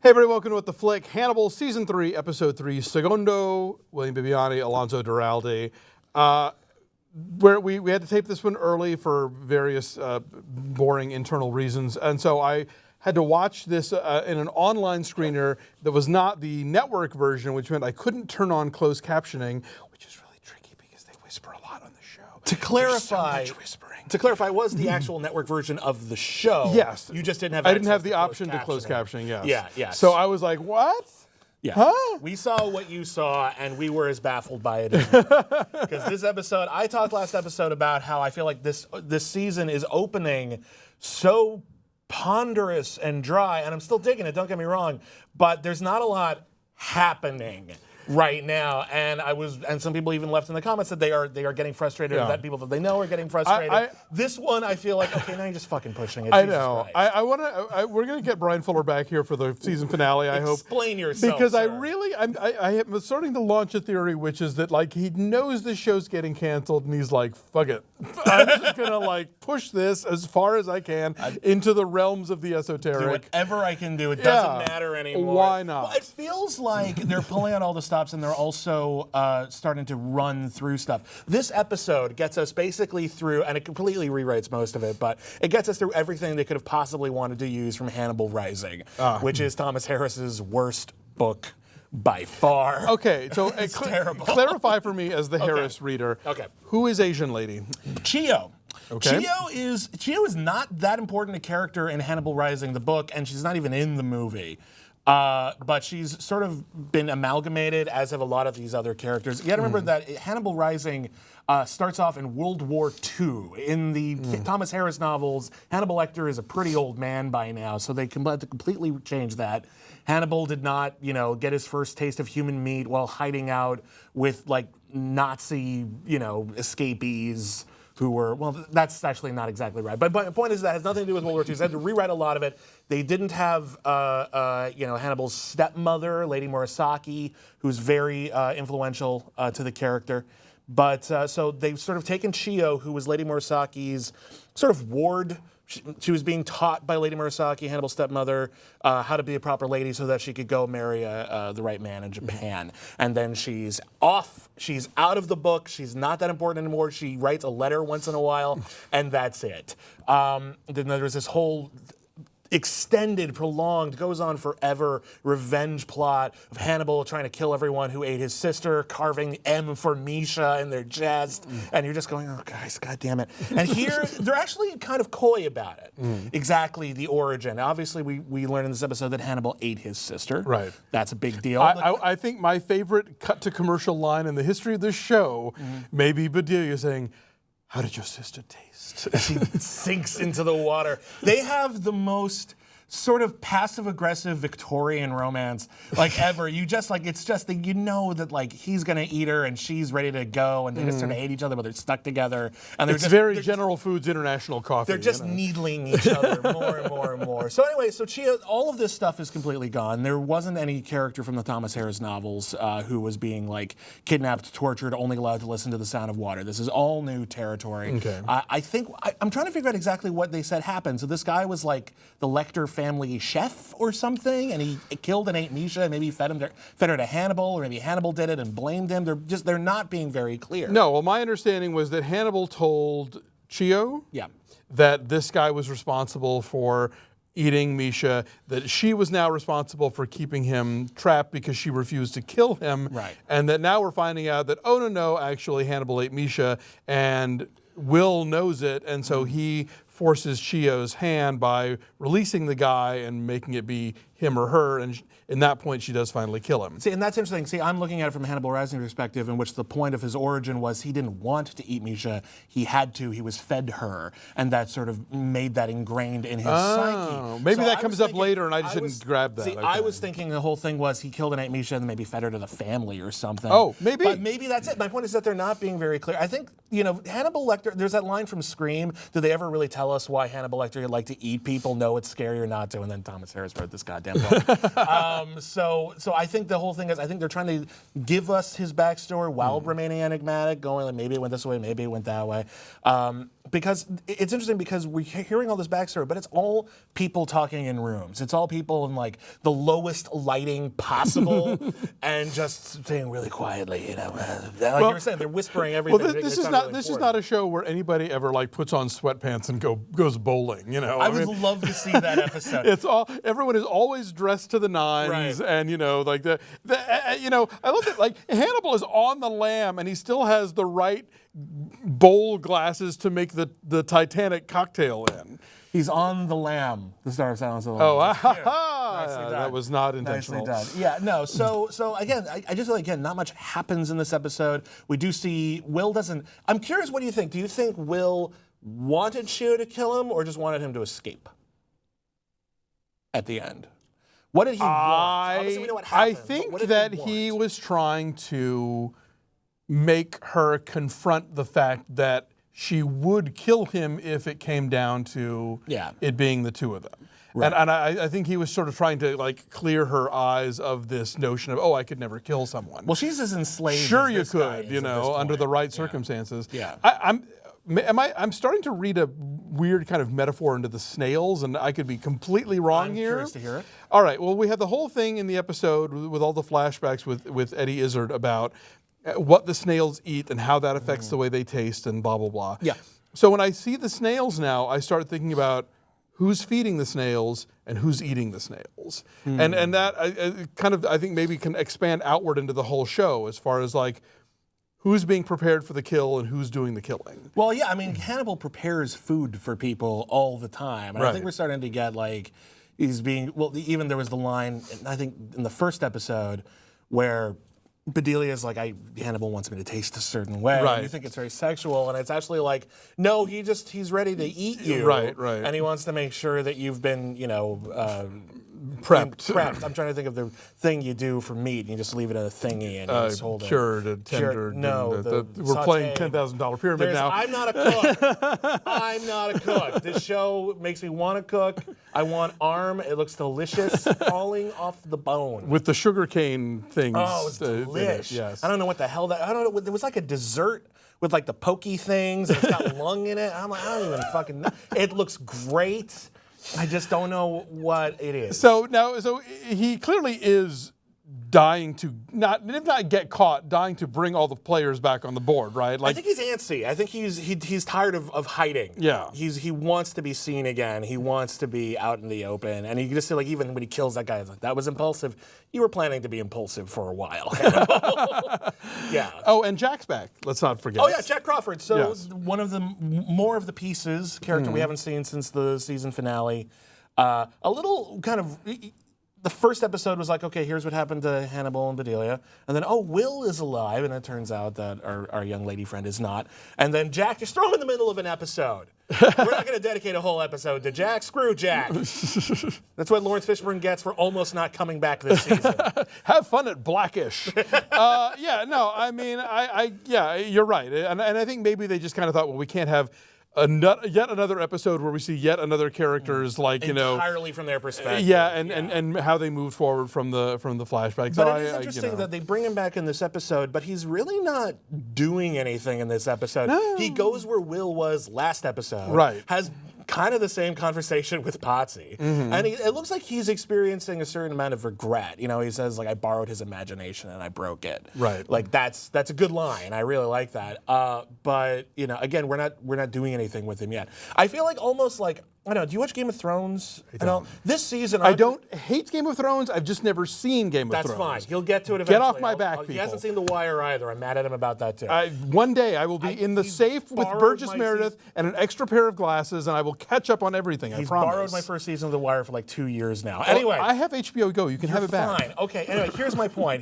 Hey everybody, welcome to What the Flick. Hannibal, Season 3, Episode 3, Secondo, William Bibbiani, Alonso Duralde. Where we had to tape this one early for various boring internal reasons, and so I had to watch this in an online screener that was not the network version, which meant I couldn't turn on closed captioning, which is really tricky because they whisper a lot on the show. To clarify, There's so much whispering. To clarify, was the actual network version of the show? Yes. You just didn't have. I didn't have the option to close captioning. Yes. Yeah. Yeah. So I was like, what? Yeah. Huh? We saw what you saw, and we were as baffled by it as you. Because this episode, I talked last episode about how I feel like this season is opening so ponderous and dry, and I'm still digging it. Don't get me wrong, but there's not a lot happening right now, and some people even left in the comments that they are getting frustrated, that people that they know are getting frustrated. This one, I feel like, okay, now you're just fucking pushing it. I know. We're gonna get Bryan Fuller back here for the season finale. I hope. Explain yourself, because sir. I am starting to launch a theory, which is that like he knows the show's getting canceled, and he's like, fuck it, I'm just gonna like push this as far as I can into the realms of the esoteric. Do whatever I can do. It doesn't matter anymore. Why not? Well, it feels like they're pulling out all the stops, and they're also starting to run through stuff. This episode gets us basically through, and it completely rewrites most of it, but it gets us through everything they could have possibly wanted to use from Hannibal Rising, which is Thomas Harris's worst book by far. Okay, so terrible. Clarify for me as the Harris reader. Okay. Who is Asian lady? Chio. Okay. Chio is not that important a character in Hannibal Rising, the book, and she's not even in the movie. But she's sort of been amalgamated, as have a lot of these other characters. You got to remember that Hannibal Rising starts off in World War II. In the Thomas Harris novels, Hannibal Lecter is a pretty old man by now, so they had to completely change that. Hannibal did not, get his first taste of human meat while hiding out with like Nazi, escapees. Who were, well, that's actually not exactly right. But the point is that has nothing to do with World War II. So they had to rewrite a lot of it. They didn't have, Hannibal's stepmother, Lady Murasaki, who's very influential to the character. But so they've sort of taken Chio, who was Lady Murasaki's sort of ward. She was being taught by Lady Murasaki, Hannibal's stepmother, how to be a proper lady so that she could go marry the right man in Japan. And then she's off. She's out of the book. She's not that important anymore. She writes a letter once in a while, and that's it. Then there's this whole extended, prolonged, goes on forever revenge plot of Hannibal trying to kill everyone who ate his sister, carving M for Misha in their chest, and you're just going, oh guys, god damn it. And here, they're actually kind of coy about it. Exactly the origin. Obviously, we learned in this episode that Hannibal ate his sister. Right. That's a big deal. I think my favorite cut to commercial line in the history of this show may be Bedelia saying, how did your sister taste? She sinks into the water. They have the most sort of passive-aggressive Victorian romance like ever. You just like, it's just that that like he's gonna eat her and she's ready to go, and they just sort of hate each other, but they're stuck together. And it's very General Foods International coffee. They're just needling each other more and more and more. So anyway, so Chio, all of this stuff is completely gone. There wasn't any character from the Thomas Harris novels who was being like kidnapped, tortured, only allowed to listen to the sound of water. This is all new territory. Okay. I think I'm trying to figure out exactly what they said happened. So this guy was like the Lecter family chef or something, and he killed and ate Misha, and maybe he fed her to Hannibal, or maybe Hannibal did it and blamed him. They're not being very clear. No, well, my understanding was that Hannibal told Chio that this guy was responsible for eating Misha, that she was now responsible for keeping him trapped because she refused to kill him, and that now we're finding out that, oh, no, actually Hannibal ate Misha, and Will knows it, and so he forces Chio's hand by releasing the guy and making it be him or her, and in that point she does finally kill him. See, and that's interesting. See, I'm looking at it from a Hannibal Rising perspective, in which the point of his origin was he didn't want to eat Misha, he had to, he was fed her, and that sort of made that ingrained in his psyche. Maybe that comes up later and I just didn't grab that. See, okay. I was thinking the whole thing was he killed and ate Misha and then maybe fed her to the family or something. Oh, maybe. But maybe that's it. My point is that they're not being very clear. I think, Hannibal Lecter, there's that line from Scream, did they ever really tell us why Hannibal Lecter would like to eat people? No, it's scary or not to, and then Thomas Harris wrote this goddamn book. So I think the whole thing is, I think they're trying to give us his backstory while remaining enigmatic, going like maybe it went this way, maybe it went that way. because it's interesting because we're hearing all this backstory, but it's all people talking in rooms. It's all people in like the lowest lighting possible and just saying really quietly, you were saying, they're whispering everything. Well, this is not a show where anybody ever like puts on sweatpants and goes bowling. I would love to see that episode. Everyone is always dressed to the nines, right. and like I love that. Like Hannibal is on the lam, and he still has the right bowl glasses to make the Titanic cocktail in. He's on the lamb. The Star of Silence of the Lambs. That was not intentional. Nicely done. Yeah, no. So again, I just not much happens in this episode. We do see Will doesn't. I'm curious. What do you think? Do you think Will wanted Chio to kill him, or just wanted him to escape at the end? What did he want? Obviously, we know what happened. I think that he was trying to make her confront the fact that she would kill him if it came down to it being the two of them. Right. And I think he was sort of trying to like clear her eyes of this notion of, I could never kill someone. Well, she's as enslaved Sure as you this guy could, is under the right circumstances. Yeah. I'm starting to read a weird kind of metaphor into the snails, and I could be completely wrong here. I'm curious to hear it. All right. Well, we had the whole thing in the episode with all the flashbacks with Eddie Izzard about what the snails eat and how that affects the way they taste and blah, blah, blah. Yeah. So when I see the snails now, I start thinking about who's feeding the snails and who's eating the snails. And that I think maybe can expand outward into the whole show as far as like who's being prepared for the kill and who's doing the killing. Well, yeah, I mean, Hannibal prepares food for people all the time. And I think we're starting to get like, even there was the line, I think in the first episode, where Bedelia's like, Hannibal wants me to taste a certain way. Right. And you think it's very sexual, and it's actually like, no, he's ready to eat you. Right. And he wants to make sure that you've been, prepped. I'm trying to think of the thing you do for meat, and you just leave it in a thingy and you just hold it. Cured and tendered. We're playing $10,000 pyramid now. I'm not a cook. I'm not a cook. This show makes me want to cook. I want arm. It looks delicious, falling off the bone. With the sugarcane things. Oh, it's delicious. Yes. I don't know what the hell I don't know. There was like a dessert with like the pokey things, and it's got lung in it. I'm like, I don't even fucking know. It looks great. I just don't know what it is. So he clearly is dying to if not get caught, dying to bring all the players back on the board, right? Like, I think he's antsy. I think he's tired of hiding. Yeah. He wants to be seen again. He wants to be out in the open. And you can just see, like, even when he kills that guy, it's like, that was impulsive. You were planning to be impulsive for a while. Yeah. Oh, and Jack's back. Let's not forget. Oh yeah, Jack Crawford. So one of the more of the pieces, character we haven't seen since the season finale. A little kind of. The first episode was like, okay, here's what happened to Hannibal and Bedelia. And then, Will is alive. And it turns out that our young lady friend is not. And then Jack, just throw him in the middle of an episode. We're not going to dedicate a whole episode to Jack. Screw Jack. That's what Lawrence Fishburne gets for almost not coming back this season. Have fun at Blackish. You're right. And I think maybe they just kind of thought, well, we can't have yet another episode where we see yet another character's entirely from their perspective. And how they moved forward from the flashback. But it is interesting that they bring him back in this episode, but he's really not doing anything in this episode. No. He goes where Will was last episode. Right. Has kind of the same conversation with Potsy. And it looks like he's experiencing a certain amount of regret. He says, like, I borrowed his imagination and I broke it. Right. Like, that's a good line. I really like that. But, again, we're not doing anything with him yet. I feel like almost like, I don't know, do you watch Game of Thrones? I don't. This season... I don't hate Game of Thrones. I've just never seen Game of Thrones. That's fine. He'll get to it eventually. Get off my back, people. He hasn't seen The Wire either. I'm mad at him about that, too. One day I will be in the safe with Burgess Meredith and an extra pair of glasses, and I will catch up on everything, I promise. He's borrowed my first season of The Wire for like 2 years now. Anyway. I have HBO Go. You can have it back. Fine. Okay, anyway, here's my point.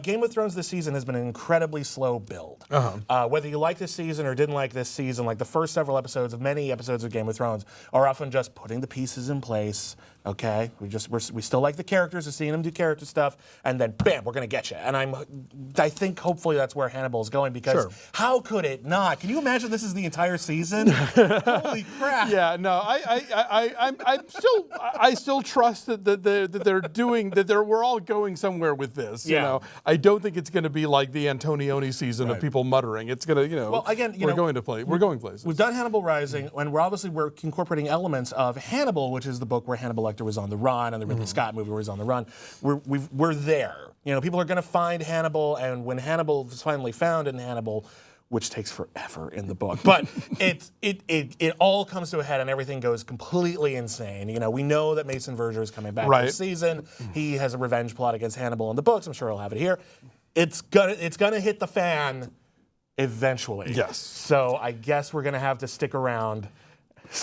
Game of Thrones this season has been an incredibly slow build. Whether you like this season or didn't like this season, like the first several episodes of many episodes of Game of Thrones are often just putting the pieces in place, Okay, we still like the characters, we're seeing them do character stuff, and then bam, we're gonna get you. And I think hopefully that's where Hannibal is going, because how could it not? Can you imagine this is the entire season? Holy crap! Yeah, no, I still trust that they're doing that. We're all going somewhere with this. You know, I don't think it's going to be like the Antonioni season of people muttering. It's going to, well, again, we're going places. We've done Hannibal Rising, and we're incorporating elements of Hannibal, which is the book where Hannibal Lecter was on the run, and the Ridley Scott movie where he's on the run. We're there. You know, people are going to find Hannibal, and when Hannibal is finally found in Hannibal, which takes forever in the book, but it all comes to a head and everything goes completely insane. You know, we know that Mason Verger is coming back this season. He has a revenge plot against Hannibal in the books. I'm sure he'll have it here. It's gonna hit the fan eventually. Yes. So I guess we're gonna have to stick around.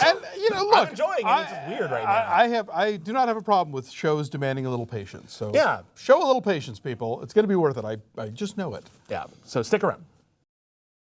And you know, look, I'm enjoying it. It's just weird right now. I do not have a problem with shows demanding a little patience. So yeah, show a little patience, people. It's going to be worth it. I just know it. Yeah. So stick around.